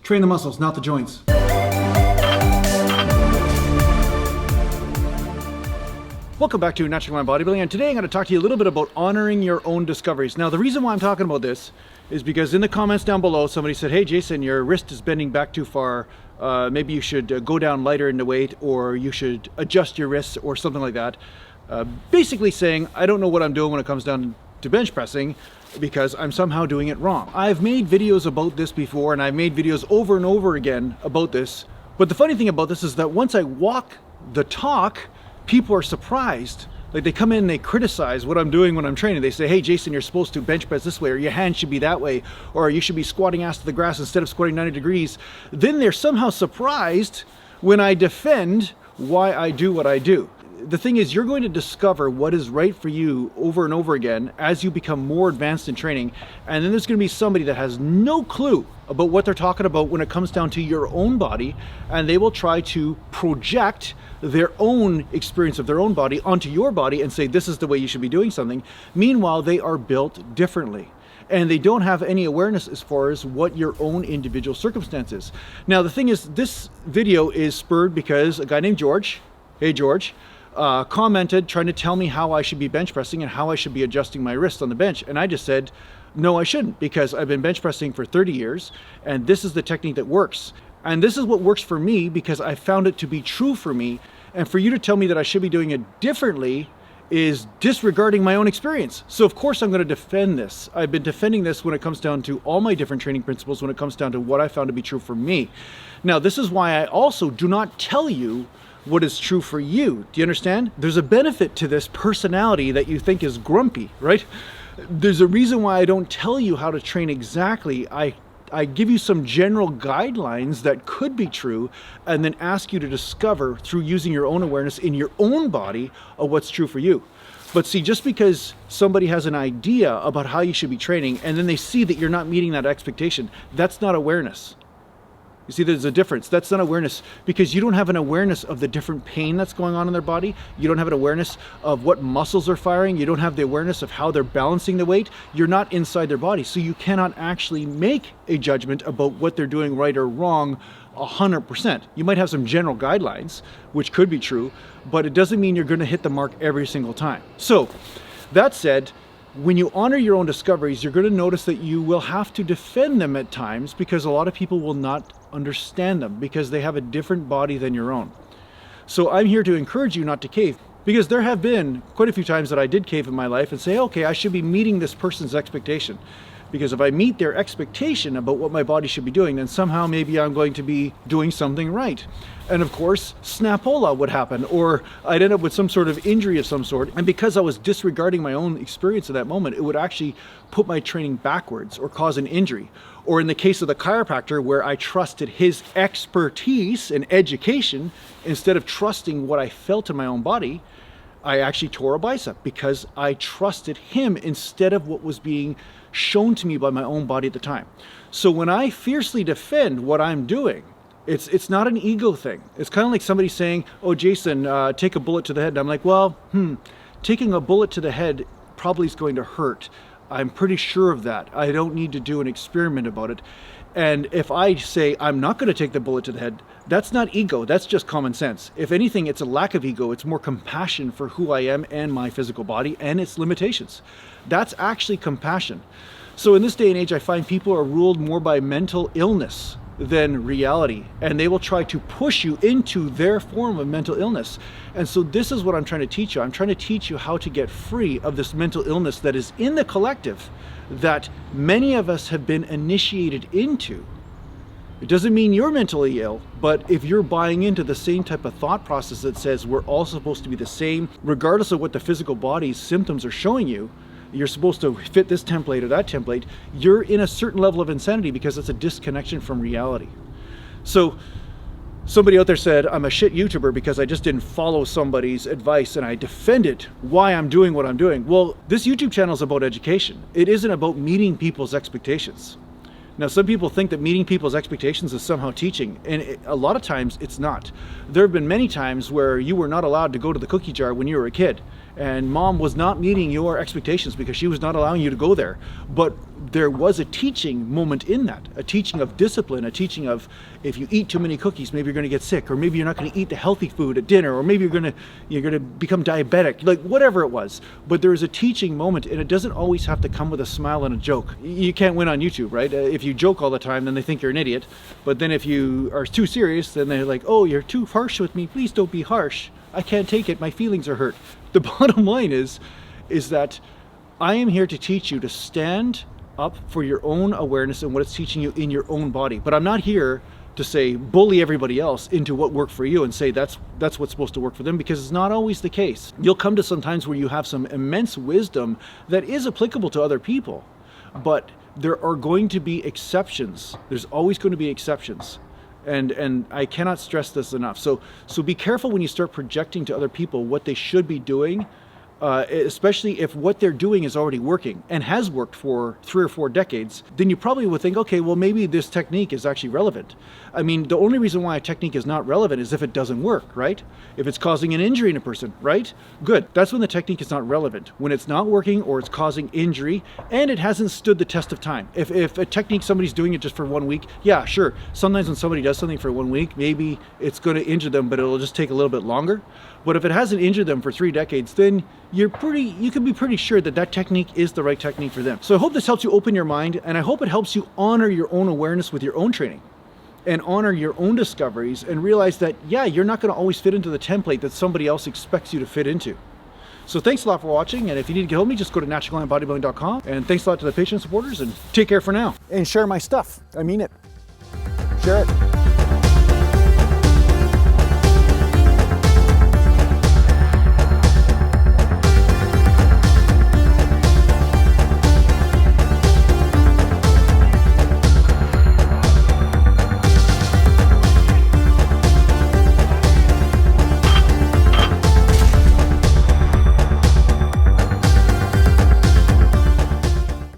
Train the muscles, not the joints. Welcome back to Natural Gallant Bodybuilding, and today I'm going to talk to you a little bit about honoring your own discoveries. Now, the reason why I'm talking about this is because in the comments down below, somebody said, hey Jason, your wrist is bending back too far. Maybe you should go down lighter in the weight, or you should adjust your wrists or something like that. Basically saying, I don't know what I'm doing when it comes down to bench pressing because I'm somehow doing it wrong. I've made videos about this before, and I've made videos over and over again about this. But the funny thing about this is that once I walk the talk, people are surprised. Like, they come in and they criticize what I'm doing when I'm training. They say, hey Jason, you're supposed to bench press this way, or your hand should be that way, or you should be squatting ass to the grass instead of squatting 90 degrees. Then they're somehow surprised when I defend why I do what I do. The thing is, you're going to discover what is right for you over and over again as you become more advanced in training. And then there's going to be somebody that has no clue about what they're talking about when it comes down to your own body, and they will try to project their own experience of their own body onto your body and say this is the way you should be doing something. Meanwhile, they are built differently, and they don't have any awareness as far as what your own individual circumstance is. Now, the thing is, this video is spurred because a guy named George, hey George, commented trying to tell me how I should be bench pressing and how I should be adjusting my wrist on the bench. And I just said, no, I shouldn't, because I've been bench pressing for 30 years and this is the technique that works. And this is what works for me because I found it to be true for me. And for you to tell me that I should be doing it differently is disregarding my own experience. So of course I'm going to defend this. I've been defending this when it comes down to all my different training principles, when it comes down to what I found to be true for me. Now, this is why I also do not tell you what is true for you. Do you understand? There's a benefit to this personality that you think is grumpy, right? There's a reason why I don't tell you how to train exactly. I give you some general guidelines that could be true, and then ask you to discover through using your own awareness in your own body of what's true for you. But see, just because somebody has an idea about how you should be training and then they see that you're not meeting that expectation, that's not awareness. You see, there's a difference. That's not awareness, because you don't have an awareness of the different pain that's going on in their body. You don't have an awareness of what muscles are firing. You don't have the awareness of how they're balancing the weight. You're not inside their body, so you cannot actually make a judgment about what they're doing right or wrong 100%. You might have some general guidelines, which could be true, but it doesn't mean you're going to hit the mark every single time. So, that said, when you honor your own discoveries, you're going to notice that you will have to defend them at times, because a lot of people will not understand them because they have a different body than your own. So I'm here to encourage you not to cave, because there have been quite a few times that I did cave in my life and say, okay, I should be meeting this person's expectation. Because if I meet their expectation about what my body should be doing, then somehow maybe I'm going to be doing something right. And of course, snapola would happen, or I'd end up with some sort of injury of some sort. And because I was disregarding my own experience at that moment, it would actually put my training backwards or cause an injury. Or in the case of the chiropractor, where I trusted his expertise and education instead of trusting what I felt in my own body, I actually tore a bicep because I trusted him instead of what was being shown to me by my own body at the time. So when I fiercely defend what I'm doing, it's not an ego thing. It's kind of like somebody saying, oh Jason, take a bullet to the head. And I'm like, well, taking a bullet to the head probably is going to hurt. I'm pretty sure of that. I don't need to do an experiment about it. And if I say I'm not going to take the bullet to the head, that's not ego, that's just common sense. If anything, it's a lack of ego. It's more compassion for who I am and my physical body and its limitations. That's actually compassion. So in this day and age, I find people are ruled more by mental illness than reality, and they will try to push you into their form of mental illness. And so this is what I'm trying to teach you. I'm trying to teach you how to get free of this mental illness that is in the collective, that many of us have been initiated into. It doesn't mean you're mentally ill, but if you're buying into the same type of thought process that says we're all supposed to be the same, regardless of what the physical body's symptoms are showing you, you're supposed to fit this template or that template, you're in a certain level of insanity, because it's a disconnection from reality. So somebody out there said, I'm a shit YouTuber because I just didn't follow somebody's advice and I defended why I'm doing what I'm doing. Well, this YouTube channel is about education. It isn't about meeting people's expectations. Now, some people think that meeting people's expectations is somehow teaching, and a lot of times it's not. There have been many times where you were not allowed to go to the cookie jar when you were a kid, and mom was not meeting your expectations because she was not allowing you to go there. But there was a teaching moment in that, a teaching of discipline, a teaching of if you eat too many cookies, maybe you're going to get sick, or maybe you're not going to eat the healthy food at dinner, or maybe you're going to become diabetic, like whatever it was. But there is a teaching moment, and it doesn't always have to come with a smile and a joke. You can't win on YouTube, right? If you joke all the time, then they think you're an idiot. But then if you are too serious, then they're like, oh, you're too harsh with me. Please don't be harsh. I can't take it. My feelings are hurt. The bottom line is that I am here to teach you to stand up for your own awareness and what it's teaching you in your own body. But I'm not here to say bully everybody else into what worked for you and say that's what's supposed to work for them, because it's not always the case. You'll come to some times where you have some immense wisdom that is applicable to other people, but there are going to be exceptions. There's always going to be exceptions. And I cannot stress this enough. So be careful when you start projecting to other people what they should be doing, especially if what they're doing is already working and has worked for 3 or 4 decades. Then you probably would think, okay, well, maybe this technique is actually relevant. I mean, the only reason why a technique is not relevant is if it doesn't work, right? If it's causing an injury in a person, right? Good. That's when the technique is not relevant. When it's not working or it's causing injury and it hasn't stood the test of time. If a technique, somebody's doing it just for 1 week, yeah, sure. Sometimes when somebody does something for 1 week, maybe it's going to injure them, but it'll just take a little bit longer. But if it hasn't injured them for 3 decades, then you can be pretty sure that that technique is the right technique for them. So I hope this helps you open your mind, and I hope it helps you honor your own awareness with your own training and honor your own discoveries and realize that, yeah, you're not going to always fit into the template that somebody else expects you to fit into. So thanks a lot for watching, and if you need to get hold of me, just go to naturalgallantbodybuilding.com, and thanks a lot to the Patreon supporters, and take care for now. And share my stuff. I mean it. Share it.